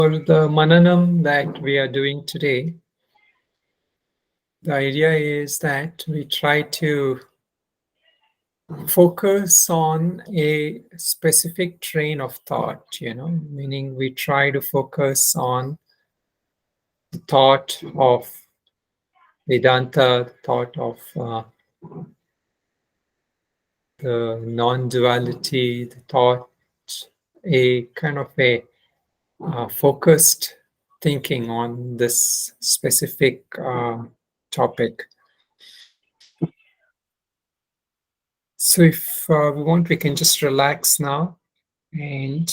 For the mananam that we are doing today, the idea is that we try to focus on a specific train of thought, meaning we try to focus on the thought of Vedanta, thought of the non-duality, the thought, a kind of a focused thinking on this specific topic. So if we want, we can just relax now, and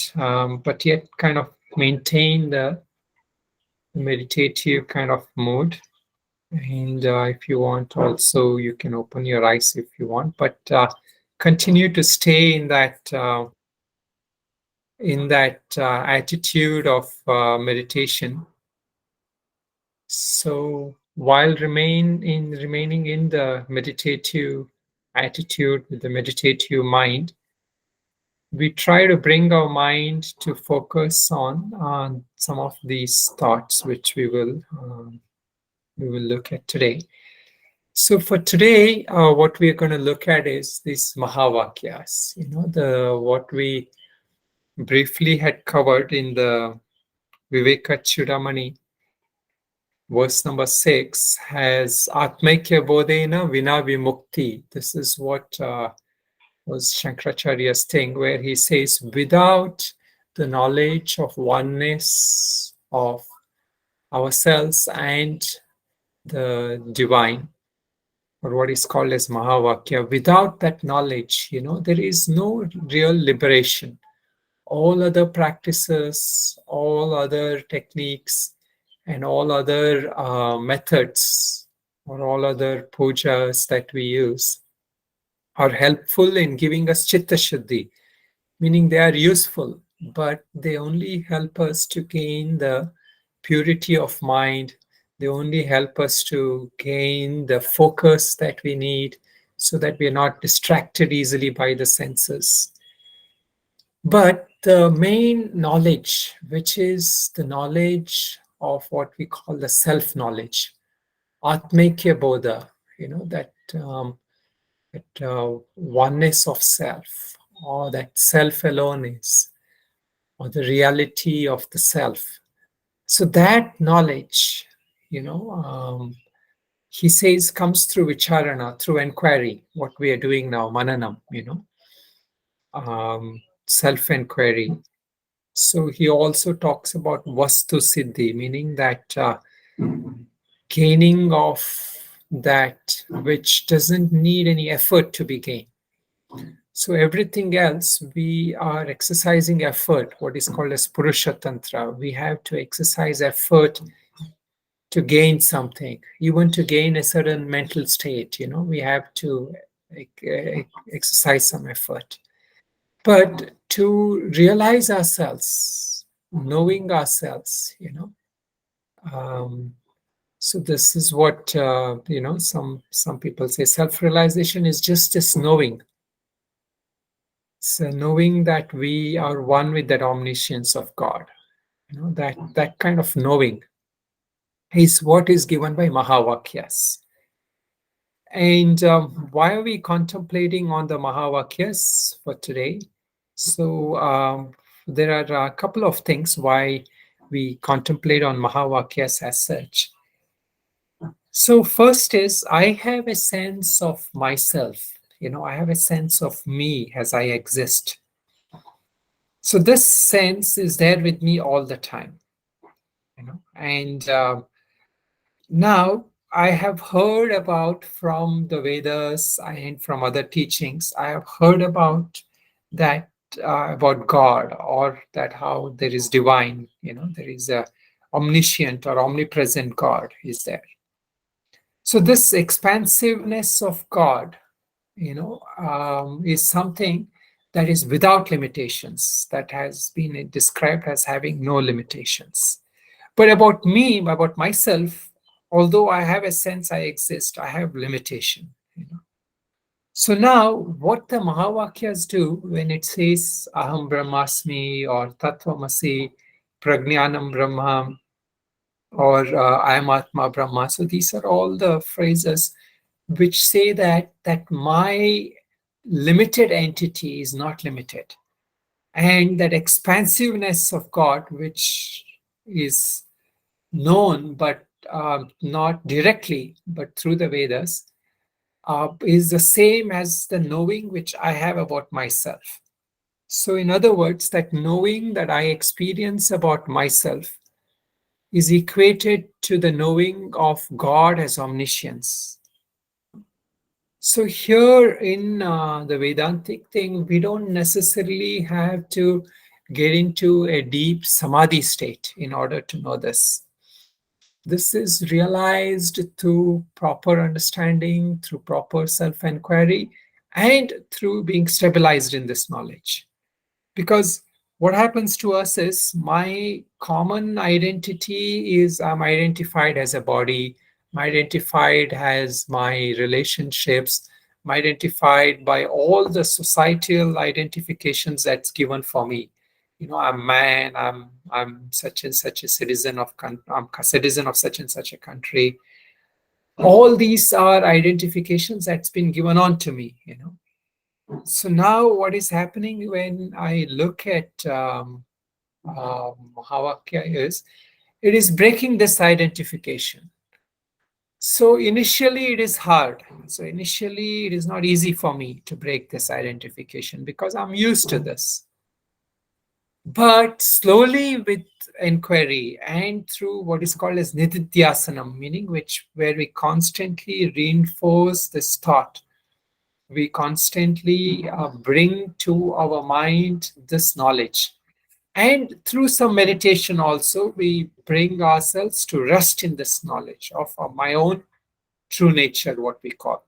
but yet kind of maintain the meditative kind of mood. And if you want, also you can open your eyes if you want, but continue to stay in that attitude of meditation. So while remaining in the meditative attitude with the meditative mind, we try to bring our mind to focus on some of these thoughts which we will look at today. So for today, what we are going to look at is these Mahavakyas. What we briefly had covered in the Viveka Chudamani, verse number 6, has Atmaikya Bodhena Vina Vimukti. This is what was Shankaracharya's thing, where he says, without the knowledge of oneness of ourselves and the divine, or what is called as Mahavakya, without that knowledge, there is no real liberation. All other practices, all other techniques, and all other methods, or all other pujas that we use are helpful in giving us chitta shuddhi, meaning they are useful, but they only help us to gain the purity of mind. They only help us to gain the focus that we need so that we are not distracted easily by the senses. But the main knowledge, which is the knowledge of what we call the self-knowledge, Atmaikya Bodha, that oneness of self, or that self alone is, or the reality of the self. So that knowledge, he says, comes through vicharana, through inquiry, what we are doing now, mananam, self-inquiry. So he also talks about vastu siddhi, meaning that gaining of that which doesn't need any effort to be gained. So everything else, we are exercising effort, what is called as Purusha Tantra. We have to exercise effort to gain something, even to gain a certain mental state, we have to exercise some effort. But to realize ourselves, knowing ourselves, so this is what, some people say self-realization is just as knowing. So knowing that we are one with that omniscience of God, that kind of knowing is what is given by Mahavakyas. And why are we contemplating on the Mahavakyas for today? So there are a couple of things why we contemplate on Mahavakyas as such. So first is, I have a sense of myself. I have a sense of me as I exist. So this sense is there with me all the time. And now I have heard about from the Vedas and from other teachings, I have heard about that, about God, or that how there is divine, there is a omniscient or omnipresent God is there. So this expansiveness of God, is something that is without limitations, that has been described as having no limitations. But about me, about myself, although I have a sense I exist, I have limitation. So now what the Mahavakyas do when it says Aham Brahmasmi or Tattvamasi, Prajnanam Brahma, or I am Atma Brahma. So these are all the phrases which say that my limited entity is not limited, and that expansiveness of God, which is known but not directly, but through the Vedas, is the same as the knowing which I have about myself. So, in other words, that knowing that I experience about myself is equated to the knowing of God as omniscience. So, here in the Vedantic thing, we don't necessarily have to get into a deep samadhi state in order to know this. This is realized through proper understanding, through proper self inquiry, and through being stabilized in this knowledge. Because what happens to us is my common identity is I'm identified as a body, I'm identified as my relationships, I'm identified by all the societal identifications that's given for me. I'm man, I'm such and such a citizen of I'm a citizen of such and such a country. All these are identifications that's been given on to me. So now what is happening when I look at Mahavakya is it is breaking this identification. So initially it is hard. So initially it is not easy for me to break this identification because I'm used to this. But slowly with inquiry and through what is called as nididhyasanam, meaning where we constantly reinforce this thought, we constantly bring to our mind this knowledge. And through some meditation also, we bring ourselves to rest in this knowledge of my own true nature, what we call.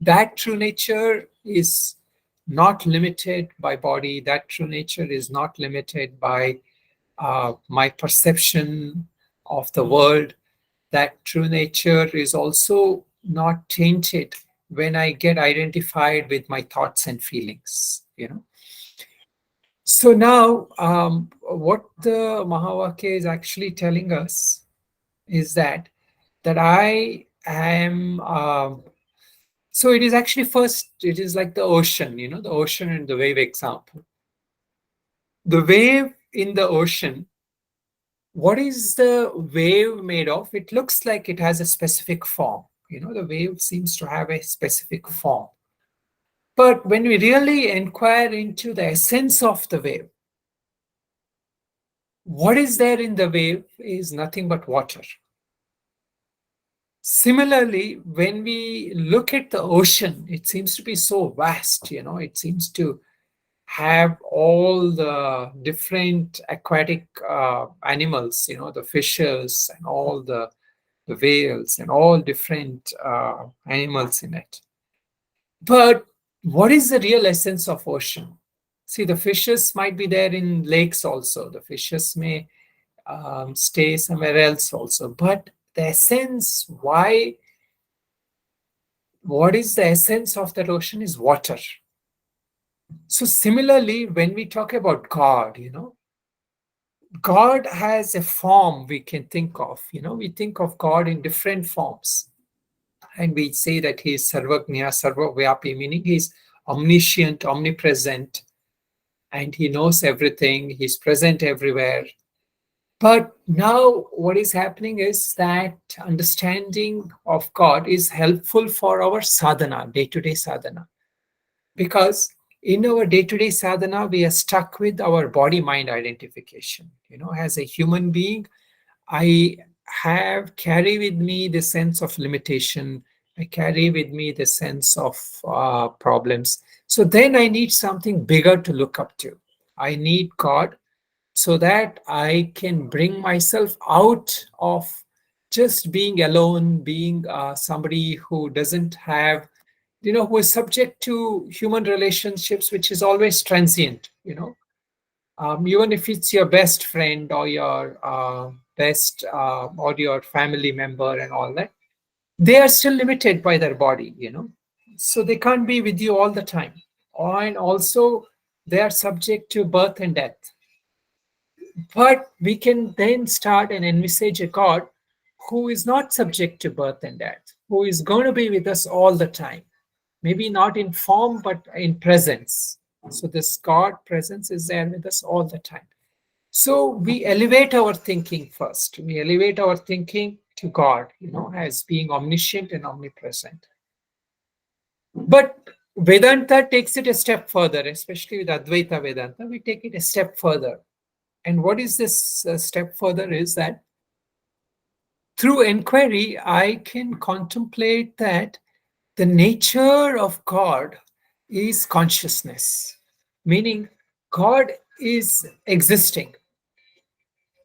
That true nature is not limited by body. That true nature is not limited by my perception of the world. That true nature is also not tainted when I get identified with my thoughts and feelings. So now, what the Mahavakya is actually telling us is that I am. So it is actually first. It is like the ocean, the ocean and the wave example. The wave in the ocean. What is the wave made of? It looks like it has a specific form. The wave seems to have a specific form. But when we really inquire into the essence of the wave, what is there in the wave is nothing but water. Similarly, when we look at the ocean, it seems to be so vast, it seems to have all the different aquatic animals, the fishes and all the whales and all different animals in it. But what is the real essence of ocean? See, the fishes might be there in lakes also. The fishes may stay somewhere else also. But the essence, what is the essence of that ocean is water. So similarly, when we talk about God, God has a form we can think of. We think of God in different forms. And we say that he is Sarvagnya, Sarvavyapi, meaning he's omniscient, omnipresent, and he knows everything, he's present everywhere. But now what is happening is that understanding of God is helpful for our sadhana, day-to-day sadhana. Because in our day-to-day sadhana, we are stuck with our body-mind identification. As a human being, I carry with me the sense of limitation. I carry with me the sense of problems. So then I need something bigger to look up to. I need God so that I can bring myself out of just being alone, being somebody who doesn't have, who is subject to human relationships, which is always transient. Even if it's your best friend or your best or your family member and all that, they are still limited by their body. So they can't be with you all the time. And also they are subject to birth and death. But we can then start and envisage a God who is not subject to birth and death, who is going to be with us all the time. Maybe not in form, but in presence. So this God presence is there with us all the time. So we elevate our thinking first. We elevate our thinking to God, as being omniscient and omnipresent. But Vedanta takes it a step further, especially with Advaita Vedanta. We take it a step further. And what is this step further is that through inquiry, I can contemplate that the nature of God is consciousness, meaning God is existing.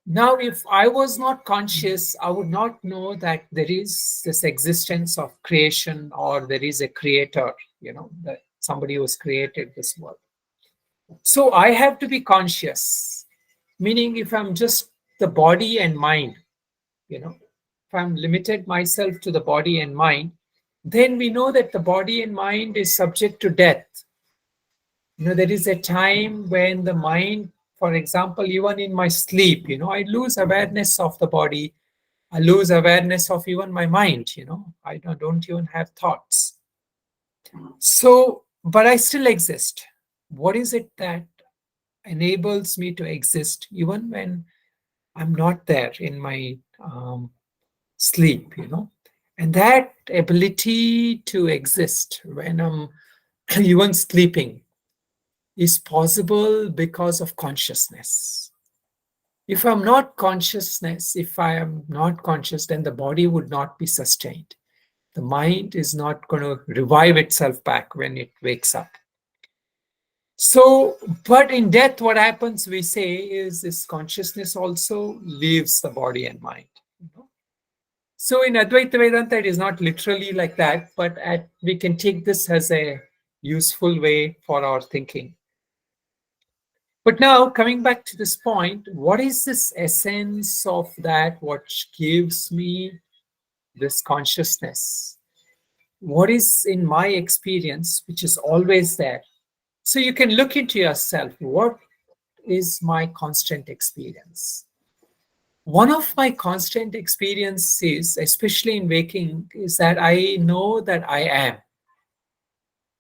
Now, if I was not conscious, I would not know that there is this existence of creation or there is a creator, that somebody who has created this world. So I have to be conscious, meaning if I'm just the body and mind, if I'm limited myself to the body and mind, then we know that the body and mind is subject to death. There is a time when the mind, for example, even in my sleep, I lose awareness of the body. I lose awareness of even my mind, I don't even have thoughts. So, but I still exist. What is it that enables me to exist even when I'm not there in my sleep, And that ability to exist when I'm even sleeping is possible because of consciousness. If I'm not consciousness, if I am not conscious, then the body would not be sustained. The mind is not going to revive itself back when it wakes up. So, but in death, what happens, we say, is this consciousness also leaves the body and mind. So in Advaita Vedanta, it is not literally like that, but we can take this as a useful way for our thinking. But now, coming back to this point, what is this essence of that which gives me this consciousness? What is in my experience, which is always there? So you can look into yourself. What is my constant experience? One of my constant experiences, especially in waking, is that I know that I am.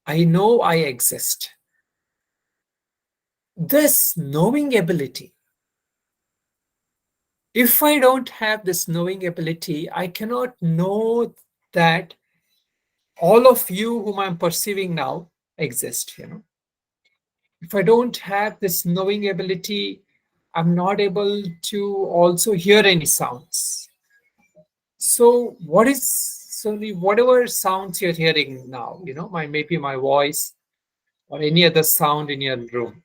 I know I exist. This knowing ability, if I don't have this knowing ability, I cannot know that all of you whom I'm perceiving now exist. If I don't have this knowing ability, I'm not able to also hear any sounds. So whatever sounds you're hearing now, maybe my voice or any other sound in your room.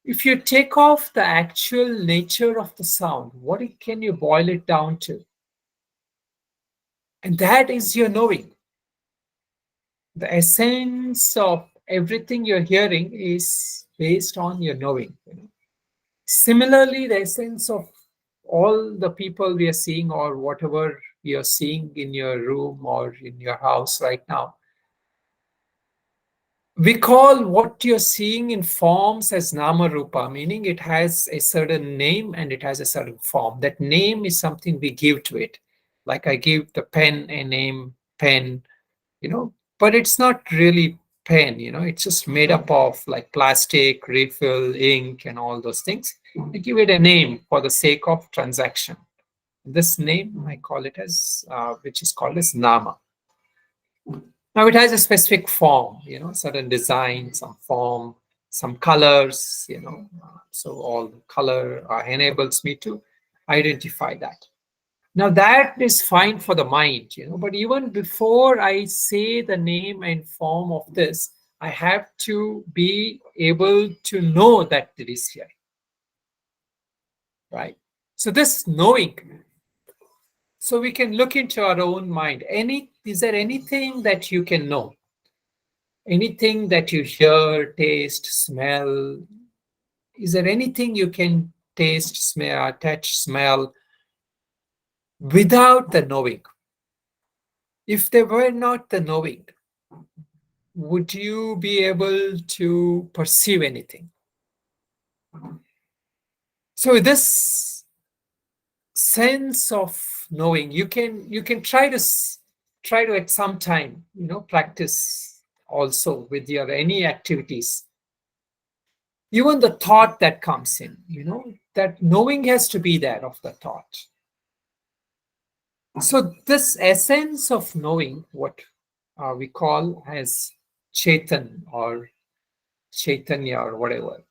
If you take off the actual nature of the sound, what can you boil it down to? And that is your knowing. The essence of everything you're hearing is based on your knowing. Similarly, the essence of all the people we are seeing or whatever you're seeing in your room or in your house right now, we call what you're seeing in forms as nama rupa, meaning it has a certain name and it has a certain form. That name is something we give to it. Like I give the pen a name, pen, but it's not really pen, it's just made up of like plastic, refill, ink, and all those things. I give it a name for the sake of transaction. This name I call it as, which is called as nama. Now it has a specific form, certain design, some form, some colors, so all the color enables me to identify that. Now that is fine for the mind, but even before I say the name and form of this, I have to be able to know that it is here, right? So this knowing, so we can look into our own mind. Is there anything that you can know? Anything that you hear, taste, smell? Is there anything you can taste, smell, touch, smell without the knowing? If there were not the knowing, would you be able to perceive anything? So this sense of knowing, you can try to at some time, practice also with your any activities. Even the thought that comes in, that knowing has to be there of the thought. So this essence of knowing, what we call as Chetan or Chaitanya or whatever,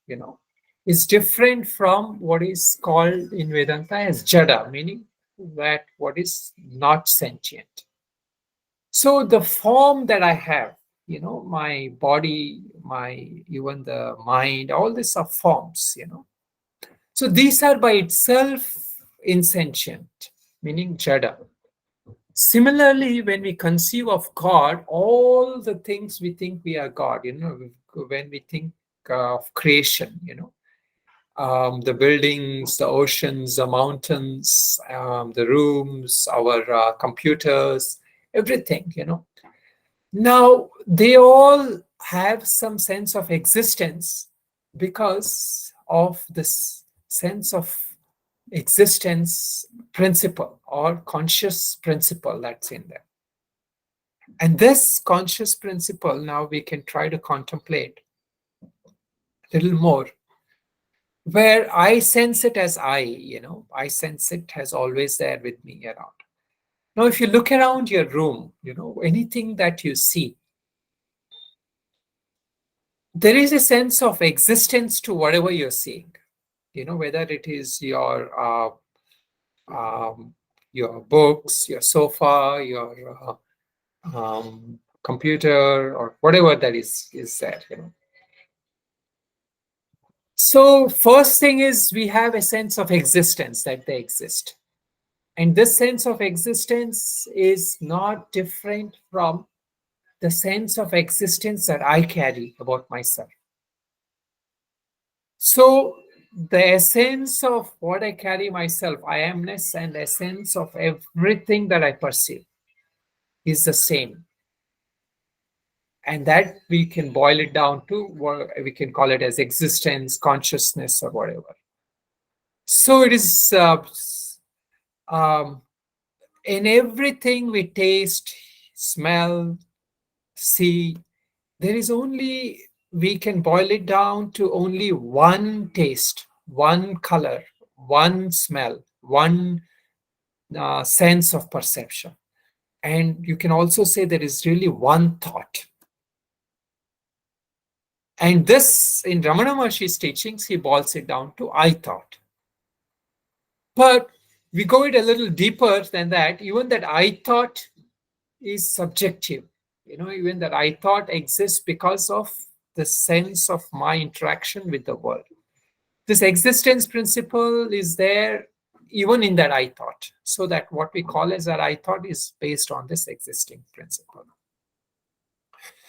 is different from what is called in Vedanta as Jada, meaning that what is not sentient. So the form that I have, my body, even the mind, all these are forms, So these are by itself insentient, meaning Jada. Similarly, when we conceive of God, all the things we think we are God, when we think of creation, the buildings, the oceans, the mountains, the rooms, our computers, everything, Now, they all have some sense of existence because of this sense of existence principle or conscious principle that's in there. And this conscious principle, now we can try to contemplate a little more, where I sense it as I sense it as always there with me around. Now, if you look around your room, anything that you see, there is a sense of existence to whatever you're seeing, whether it is your books, your sofa, your computer, or whatever that is there, So first thing is we have a sense of existence, that they exist. And this sense of existence is not different from the sense of existence that I carry about myself. So the essence of what I carry myself, I amness, and the essence of everything that I perceive is the same. And that we can boil it down to what we can call it as existence, consciousness, or whatever. So it is in everything we taste, smell, see, there is only, we can boil it down to only one taste, one color, one smell, one sense of perception. And you can also say there is really one thought. And this, in Ramana Maharshi's teachings, he boils it down to I thought. But we go it a little deeper than that. Even that I thought is subjective. Even that I thought exists because of the sense of my interaction with the world. This existence principle is there even in that I thought. So that what we call as that I thought is based on this existing principle.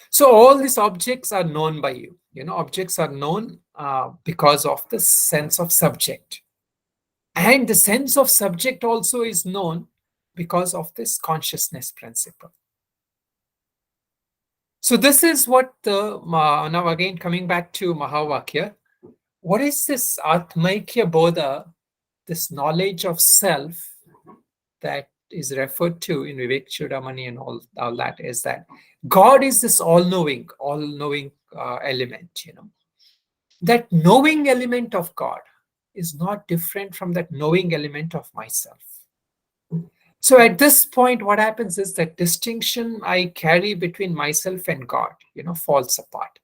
So all these objects are known by you. Objects are known because of the sense of subject. And the sense of subject also is known because of this consciousness principle. So this is what now again coming back to Mahavakya, what is this Atmaikya Bodha, this knowledge of self that is referred to in Vivek Chudamani and all that, is that God is this all-knowing element, That knowing element of God is not different from that knowing element of myself. So at this point, what happens is that distinction I carry between myself and God, falls apart.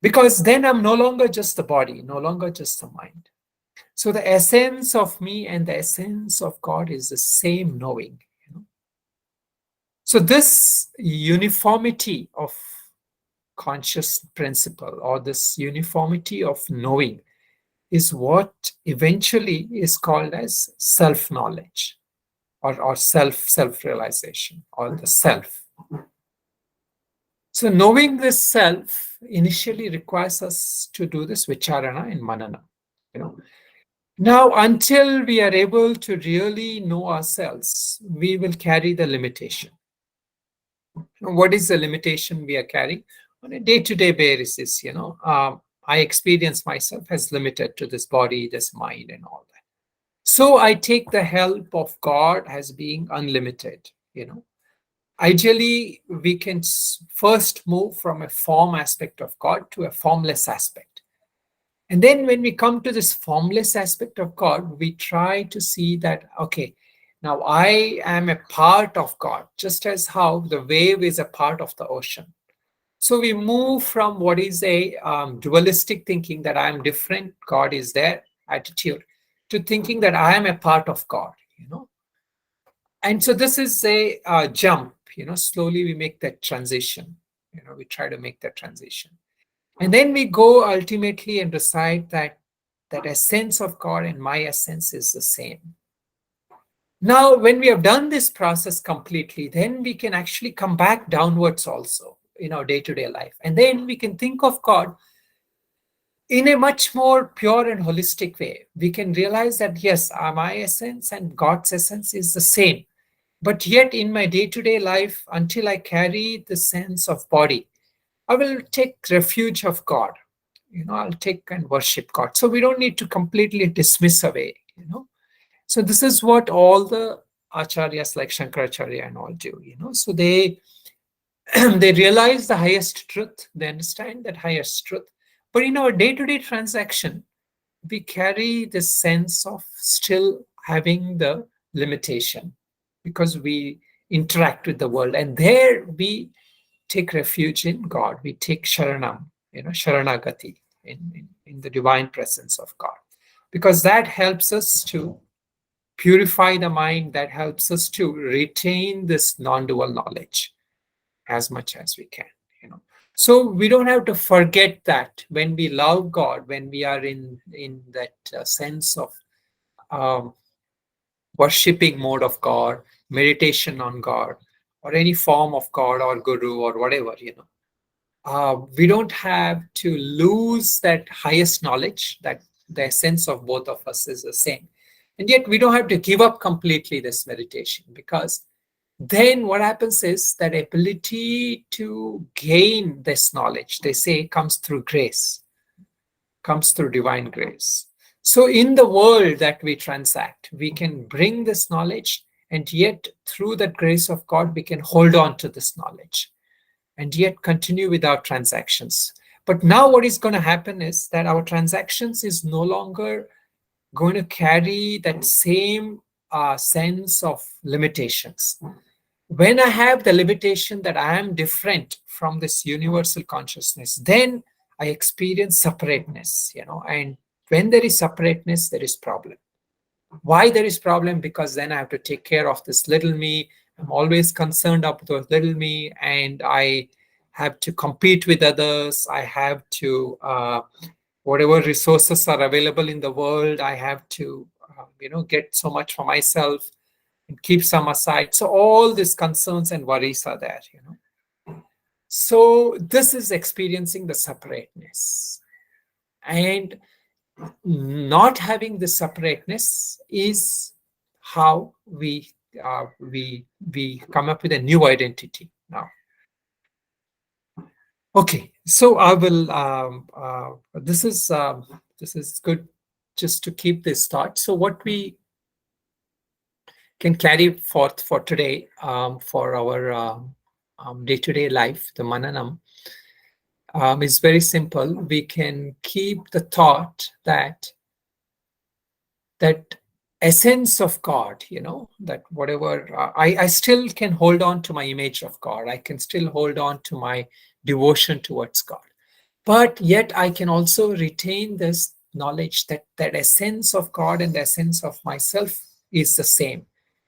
Because then I'm no longer just the body, no longer just the mind. So the essence of me and the essence of God is the same knowing. So this uniformity of conscious principle, or this uniformity of knowing, is what eventually is called as self-knowledge, or self-realization, or the self. So knowing this self initially requires us to do this vicharana and mananam. Now, until we are able to really know ourselves, we will carry the limitation. What is the limitation we are carrying? On a day-to-day basis, I experience myself as limited to this body, this mind, and all that. So I take the help of God as being unlimited. Ideally, we can first move from a form aspect of God to a formless aspect. And then when we come to this formless aspect of God, we try to see that, okay, now I am a part of God, just as how the wave is a part of the ocean. So we move from what is a dualistic thinking that I am different, God is there attitude, to thinking that I am a part of God. And so this is a jump. Slowly we make that transition. We try to make that transition. And then we go ultimately and decide that essence of God and my essence is the same. Now, when we have done this process completely, then we can actually come back downwards also in our day-to-day life. And then we can think of God in a much more pure and holistic way. We can realize that, yes, my essence and God's essence is the same. But yet in my day-to-day life, until I carry the sense of body, I will take refuge of God. I'll take and worship God. So we don't need to completely dismiss away. So this is what all the acharyas like Shankaracharya and all do. So they they realize the highest truth. They understand that highest truth. But in our day-to-day transaction, we carry this sense of still having the limitation because we interact with the world. And there we take refuge in God. We take sharanam, sharanagati in the divine presence of God. Because that helps us to purify the mind, that helps us to retain this non-dual knowledge as much as we can. So we don't have to forget that when we love God, when we are in that sense of um, worshipping mode of God, meditation on God, or any form of God or guru or whatever. We don't have to lose that highest knowledge, that the essence of both of us is the same. And yet we don't have to give up completely this meditation, because then what happens is that ability to gain this knowledge, they say, comes through grace, comes through divine grace. So in the world that we transact, we can bring this knowledge, and yet through that grace of God, we can hold on to this knowledge and yet continue with our transactions. But now what is going to happen is that our transactions is no longer going to carry that same sense of limitations. When I have the limitation that I am different from this universal consciousness, then I experience separateness, and when there is separateness, there is problem. Why there is problem? Because then I have to take care of this little me. I'm always concerned about the little me, and I have to compete with others. I have to, whatever resources are available in the world, I have to, get so much for myself and keep some aside. So all these concerns and worries are there. So this is experiencing the separateness. And not having the separateness is how we come up with a new identity now. Okay, so I will. This is good, just to keep this thought. So what we can carry forth for today, for our day-to-day life, the mananam, is very simple. We can keep the thought that essence of God, that whatever, I still can hold on to my image of God. I can still hold on to my devotion towards God. But yet I can also retain this knowledge that essence of God and the essence of myself is the same.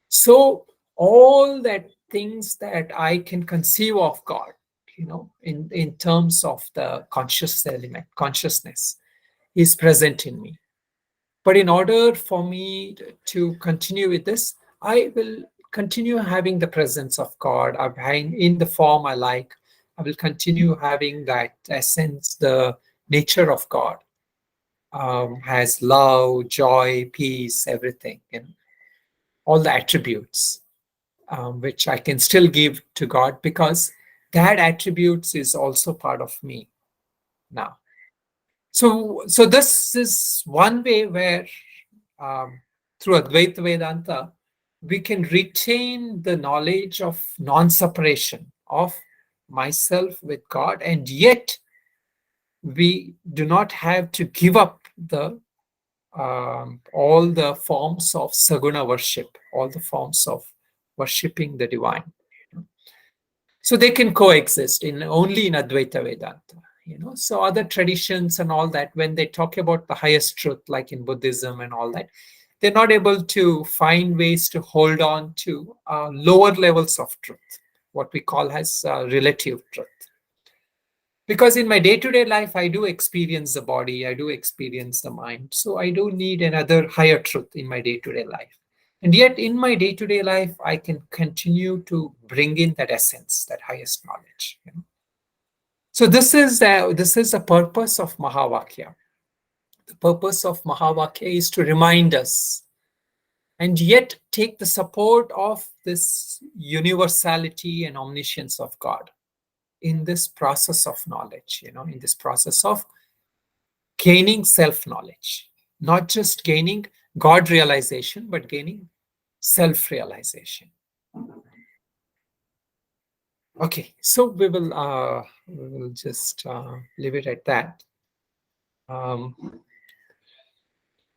So all that things that I can conceive of God, in terms of the conscious element, consciousness is present in me. But in order for me to continue with this, I will continue having the presence of God in the form I like. I will continue having that essence, the nature of God, has love, joy, peace, everything, all the attributes, which I can still give to God, because that attributes is also part of me now. So this is one way where through Advaita Vedanta, we can retain the knowledge of non-separation of myself with God, and yet we do not have to give up the all the forms of saguna worship, all the forms of worshipping the divine. So they can coexist in only in Advaita Vedanta. So other traditions and all that, when they talk about the highest truth, like in Buddhism and all that, they're not able to find ways to hold on to lower levels of truth, what we call as relative truth. Because in my day-to-day life, I do experience the body, I do experience the mind. So I do need another higher truth in my day-to-day life. And yet in my day-to-day life, I can continue to bring in that essence, that highest knowledge. So this is the purpose of Mahavakya. The purpose of Mahavakya is to remind us and yet take the support of this universality and omniscience of God in this process of knowledge, in this process of gaining self-knowledge, not just gaining God realization, but gaining self-realization. Okay, so we will just leave it at that.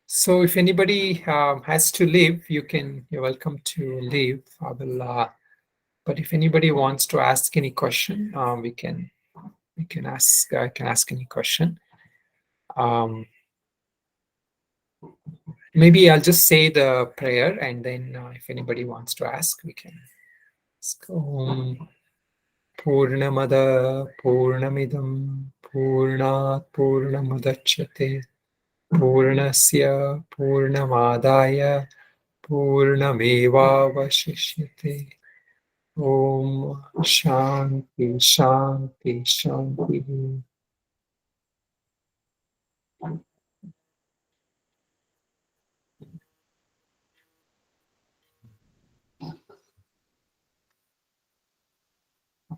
So if anybody has to leave, you're welcome to leave. I will. But if anybody wants to ask any question, we can ask. I can ask any question. Maybe I'll just say the prayer, and then if anybody wants to ask, we can ask. Om Purnamada Purnamidam Purnat Purnamudachyate Purnasya Purnamadaya Purnamevavashishyate. Om Shanti Shanti Shanti.